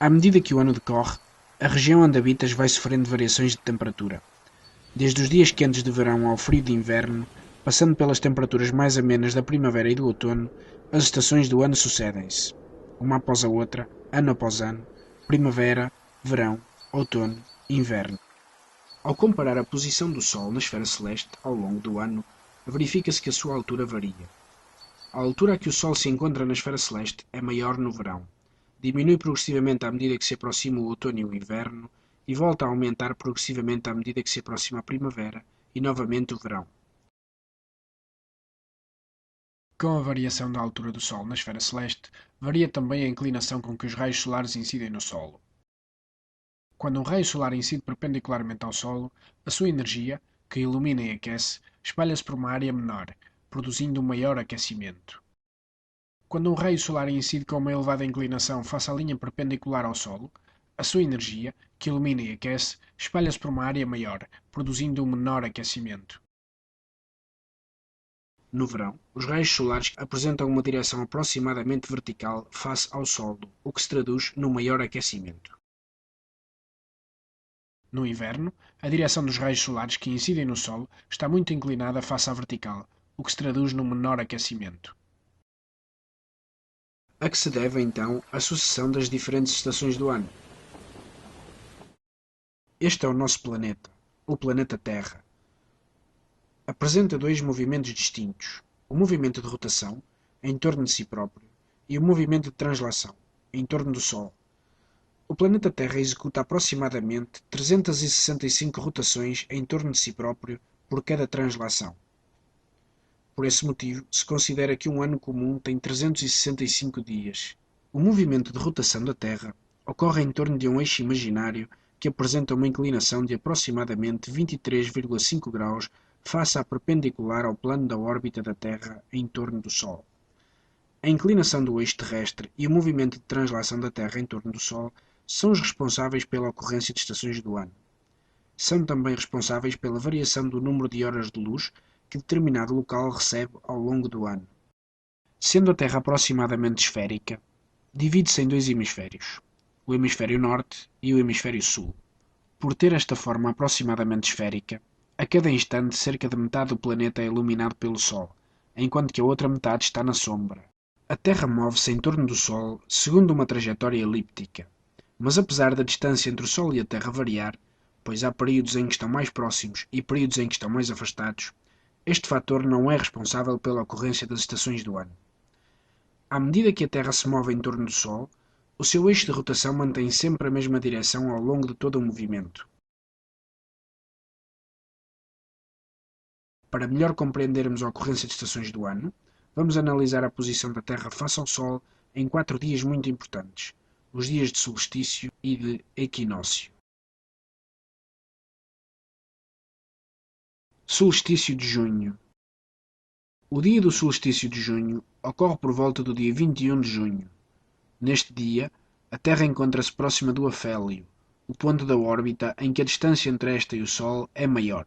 À medida que o ano decorre, a região onde habitas vai sofrendo variações de temperatura. Desde os dias quentes de verão ao frio de inverno, passando pelas temperaturas mais amenas da primavera e do outono, as estações do ano sucedem-se, uma após a outra, ano após ano, primavera, verão, outono, inverno. Ao comparar a posição do Sol na esfera celeste ao longo do ano, verifica-se que a sua altura varia. A altura a que o Sol se encontra na esfera celeste é maior no verão, diminui progressivamente à medida que se aproxima o outono e o inverno, e volta a aumentar progressivamente à medida que se aproxima a primavera e novamente o verão. Com a variação da altura do Sol na esfera celeste, varia também a inclinação com que os raios solares incidem no solo. Quando um raio solar incide perpendicularmente ao solo, a sua energia, que ilumina e aquece, espalha-se por uma área menor, produzindo um maior aquecimento. Quando um raio solar incide com uma elevada inclinação face à linha perpendicular ao solo, a sua energia, que ilumina e aquece, espalha-se por uma área maior, produzindo um menor aquecimento. No verão, os raios solares apresentam uma direção aproximadamente vertical face ao solo, o que se traduz num maior aquecimento. No inverno, a direção dos raios solares que incidem no Sol está muito inclinada face à vertical, o que se traduz num menor aquecimento. A que se deve, então, a sucessão das diferentes estações do ano? Este é o nosso planeta, o planeta Terra. Apresenta dois movimentos distintos: o movimento de rotação, em torno de si próprio, e o movimento de translação, em torno do Sol. O planeta Terra executa aproximadamente 365 rotações em torno de si próprio por cada translação. Por esse motivo, se considera que um ano comum tem 365 dias. O movimento de rotação da Terra ocorre em torno de um eixo imaginário que apresenta uma inclinação de aproximadamente 23,5 graus face à perpendicular ao plano da órbita da Terra em torno do Sol. A inclinação do eixo terrestre e o movimento de translação da Terra em torno do Sol são os responsáveis pela ocorrência de estações do ano. São também responsáveis pela variação do número de horas de luz que determinado local recebe ao longo do ano. Sendo a Terra aproximadamente esférica, divide-se em dois hemisférios, o hemisfério norte e o hemisfério sul. Por ter esta forma aproximadamente esférica, a cada instante cerca de metade do planeta é iluminado pelo Sol, enquanto que a outra metade está na sombra. A Terra move-se em torno do Sol segundo uma trajetória elíptica, mas apesar da distância entre o Sol e a Terra variar, pois há períodos em que estão mais próximos e períodos em que estão mais afastados, este fator não é responsável pela ocorrência das estações do ano. À medida que a Terra se move em torno do Sol, o seu eixo de rotação mantém sempre a mesma direção ao longo de todo o movimento. Para melhor compreendermos a ocorrência de estações do ano, vamos analisar a posição da Terra face ao Sol em 4 dias muito importantes, os dias de solstício e de equinócio. Solstício de junho. O dia do solstício de junho ocorre por volta do dia 21 de junho. Neste dia, a Terra encontra-se próxima do afélio, o ponto da órbita em que a distância entre esta e o Sol é maior.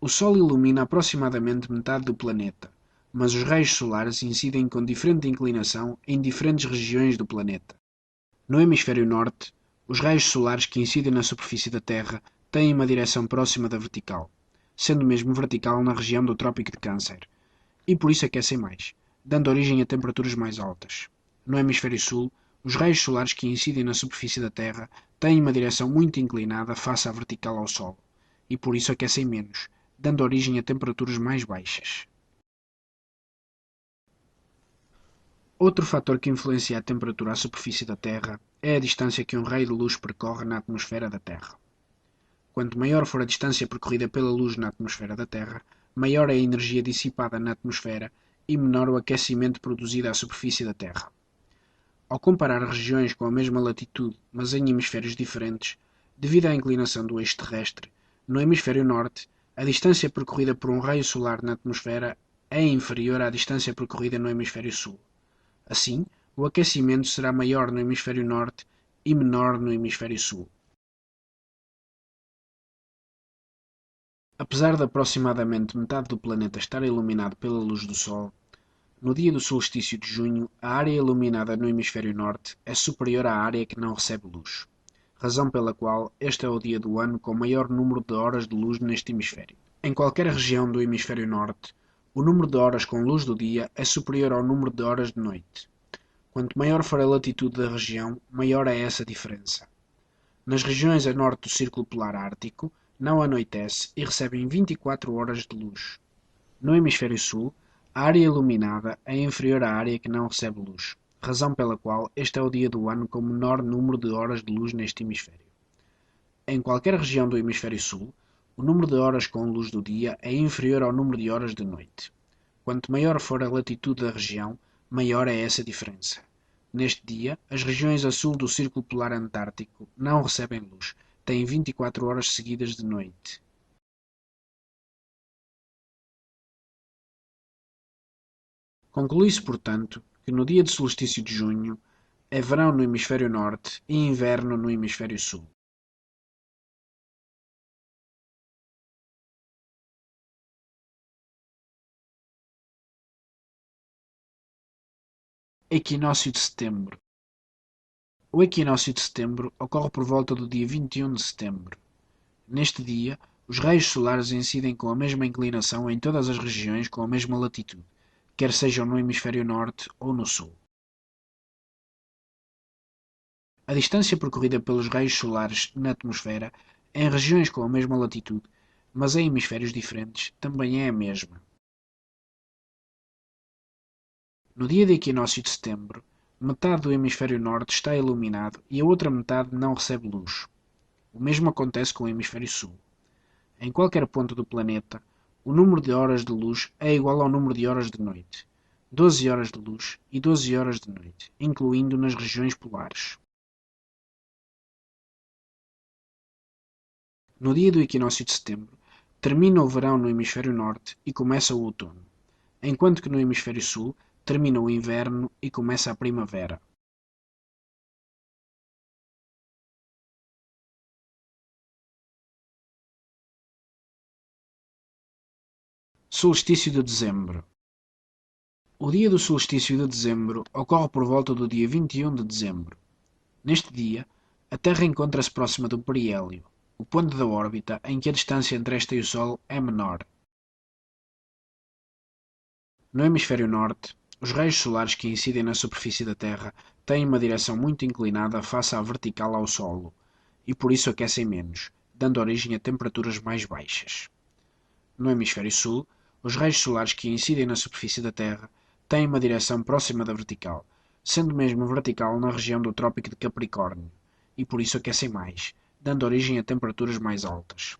O Sol ilumina aproximadamente metade do planeta, mas os raios solares incidem com diferente inclinação em diferentes regiões do planeta. No hemisfério norte, os raios solares que incidem na superfície da Terra têm uma direção próxima da vertical, sendo mesmo vertical na região do Trópico de Câncer, e por isso aquecem mais, dando origem a temperaturas mais altas. No hemisfério sul, os raios solares que incidem na superfície da Terra têm uma direção muito inclinada face à vertical ao Sol, e por isso aquecem menos, dando origem a temperaturas mais baixas. Outro fator que influencia a temperatura à superfície da Terra é a distância que um raio de luz percorre na atmosfera da Terra. Quanto maior for a distância percorrida pela luz na atmosfera da Terra, maior é a energia dissipada na atmosfera e menor o aquecimento produzido à superfície da Terra. Ao comparar regiões com a mesma latitude, mas em hemisférios diferentes, devido à inclinação do eixo terrestre, no hemisfério norte, a distância percorrida por um raio solar na atmosfera é inferior à distância percorrida no hemisfério sul. Assim, o aquecimento será maior no hemisfério norte e menor no hemisfério sul. Apesar de aproximadamente metade do planeta estar iluminado pela luz do Sol, No dia do solstício de junho, a área iluminada no hemisfério norte é superior à área que não recebe luz, razão pela qual este é o dia do ano com maior número de horas de luz neste hemisfério. Em qualquer região do hemisfério norte, o número de horas com luz do dia é superior ao número de horas de noite. Quanto maior for a latitude da região, maior é essa diferença. Nas regiões a norte do Círculo Polar Ártico, não anoitece e recebem 24 horas de luz. No hemisfério sul, a área iluminada é inferior à área que não recebe luz, razão pela qual este é o dia do ano com menor número de horas de luz neste hemisfério. Em qualquer região do hemisfério sul, o número de horas com luz do dia é inferior ao número de horas de noite. Quanto maior for a latitude da região, maior é essa diferença. Neste dia, as regiões a sul do Círculo Polar Antártico não recebem luz, têm 24 horas seguidas de noite. Conclui-se, portanto, que no dia de solstício de junho é verão no hemisfério norte e inverno no hemisfério sul. Equinócio de setembro. O equinócio de setembro ocorre por volta do dia 21 de setembro. Neste dia, os raios solares incidem com a mesma inclinação em todas as regiões com a mesma latitude, quer sejam no hemisfério norte ou no sul. A distância percorrida pelos raios solares na atmosfera em regiões com a mesma latitude, mas em hemisférios diferentes, também é a mesma. No dia de equinócio de setembro, metade do hemisfério norte está iluminado e a outra metade não recebe luz. O mesmo acontece com o hemisfério sul. Em qualquer ponto do planeta, o número de horas de luz é igual ao número de horas de noite. 12 horas de luz e 12 horas de noite, incluindo nas regiões polares. No dia do equinócio de setembro, termina o verão no hemisfério norte e começa o outono, enquanto que no hemisfério sul termina o inverno e começa a primavera. Solstício de dezembro. O dia do solstício de dezembro ocorre por volta do dia 21 de dezembro. Neste dia, a Terra encontra-se próxima do periélio, o ponto da órbita em que a distância entre esta e o Sol é menor. No hemisfério norte, os raios solares que incidem na superfície da Terra têm uma direção muito inclinada face à vertical ao solo, e por isso aquecem menos, dando origem a temperaturas mais baixas. No hemisfério sul, os raios solares que incidem na superfície da Terra têm uma direção próxima da vertical, sendo mesmo vertical na região do Trópico de Capricórnio, e por isso aquecem mais, dando origem a temperaturas mais altas.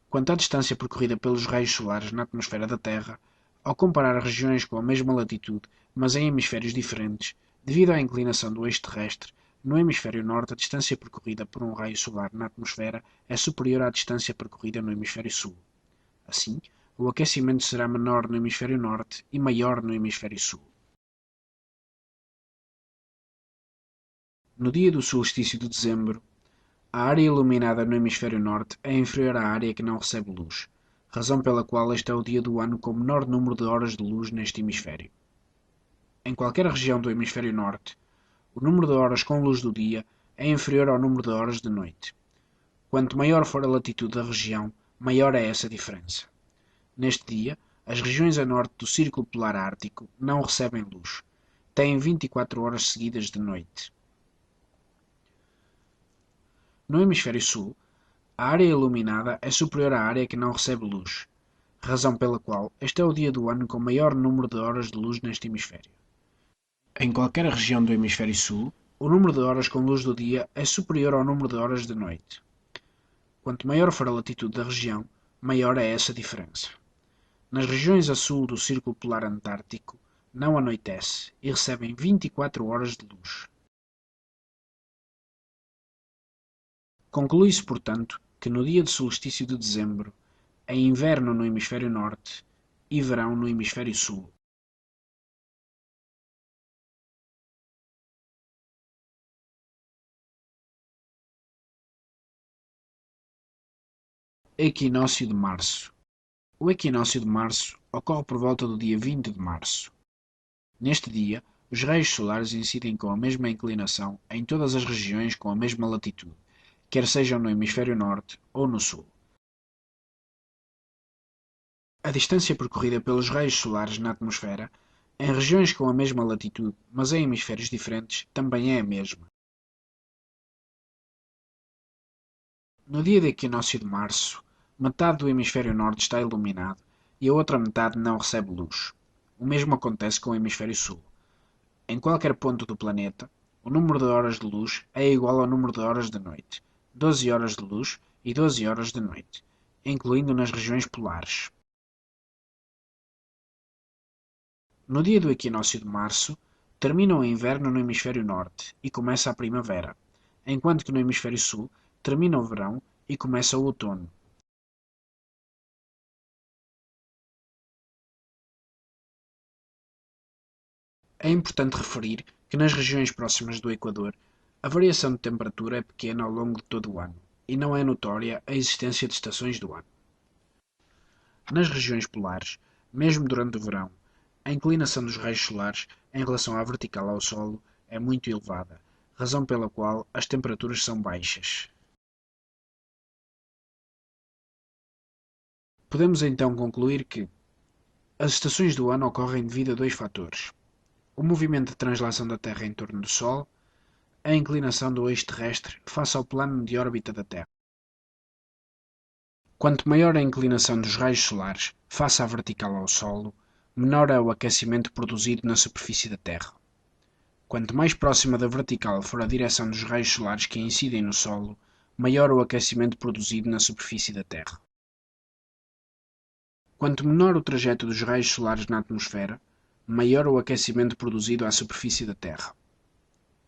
Quanto à distância percorrida pelos raios solares na atmosfera da Terra, ao comparar regiões com a mesma latitude, mas em hemisférios diferentes, devido à inclinação do eixo terrestre, no hemisfério norte a distância percorrida por um raio solar na atmosfera é superior à distância percorrida no hemisfério sul. Assim, o aquecimento será menor no hemisfério norte e maior no hemisfério sul. No dia do solstício de dezembro, a área iluminada no hemisfério norte é inferior à área que não recebe luz, razão pela qual este é o dia do ano com menor número de horas de luz neste hemisfério. Em qualquer região do hemisfério norte, o número de horas com luz do dia é inferior ao número de horas de noite. Quanto maior for a latitude da região, maior é essa diferença. Neste dia, as regiões a norte do Círculo Polar Ártico não recebem luz. Têm 24 horas seguidas de noite. No hemisfério sul, a área iluminada é superior à área que não recebe luz, razão pela qual este é o dia do ano com maior número de horas de luz neste hemisfério. Em qualquer região do hemisfério sul, o número de horas com luz do dia é superior ao número de horas de noite. Quanto maior for a latitude da região, maior é essa diferença. Nas regiões a sul do Círculo Polar Antártico, não anoitece e recebem 24 horas de luz. Conclui-se, portanto, que no dia de solstício de dezembro é inverno no hemisfério norte e verão no hemisfério sul. Equinócio de março. O equinócio de março ocorre por volta do dia 20 de março. Neste dia, os raios solares incidem com a mesma inclinação em todas as regiões com a mesma latitude, quer sejam no hemisfério norte ou no sul. A distância percorrida pelos raios solares na atmosfera, em regiões com a mesma latitude, mas em hemisférios diferentes, também é a mesma. No dia de equinócio de março, metade do hemisfério norte está iluminado e a outra metade não recebe luz. O mesmo acontece com o hemisfério sul. Em qualquer ponto do planeta, o número de horas de luz é igual ao número de horas de noite, 12 horas de luz e 12 horas de noite, incluindo nas regiões polares. No dia do equinócio de março, termina o inverno no hemisfério norte e começa a primavera, enquanto que no hemisfério sul termina o verão e começa o outono. É importante referir que nas regiões próximas do Equador, a variação de temperatura é pequena ao longo de todo o ano e não é notória a existência de estações do ano. Nas regiões polares, mesmo durante o verão, a inclinação dos raios solares em relação à vertical ao solo é muito elevada, razão pela qual as temperaturas são baixas. Podemos então concluir que as estações do ano ocorrem devido a dois fatores: o movimento de translação da Terra em torno do Sol, a inclinação do eixo terrestre face ao plano de órbita da Terra. Quanto maior a inclinação dos raios solares face à vertical ao solo, menor é o aquecimento produzido na superfície da Terra. Quanto mais próxima da vertical for a direção dos raios solares que incidem no solo, maior o aquecimento produzido na superfície da Terra. Quanto menor o trajeto dos raios solares na atmosfera, maior o aquecimento produzido à superfície da Terra.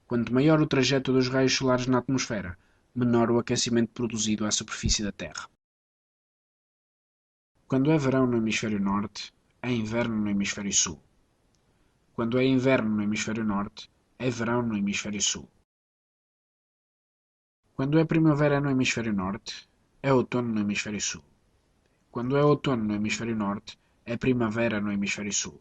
Quanto maior o trajeto dos raios solares na atmosfera, menor o aquecimento produzido à superfície da Terra. Quando é verão no hemisfério norte, é inverno no hemisfério sul. Quando é inverno no hemisfério norte, é verão no hemisfério sul. Quando é primavera no hemisfério norte, é outono no hemisfério sul. Quando é outono no hemisfério norte, é primavera no hemisfério sul.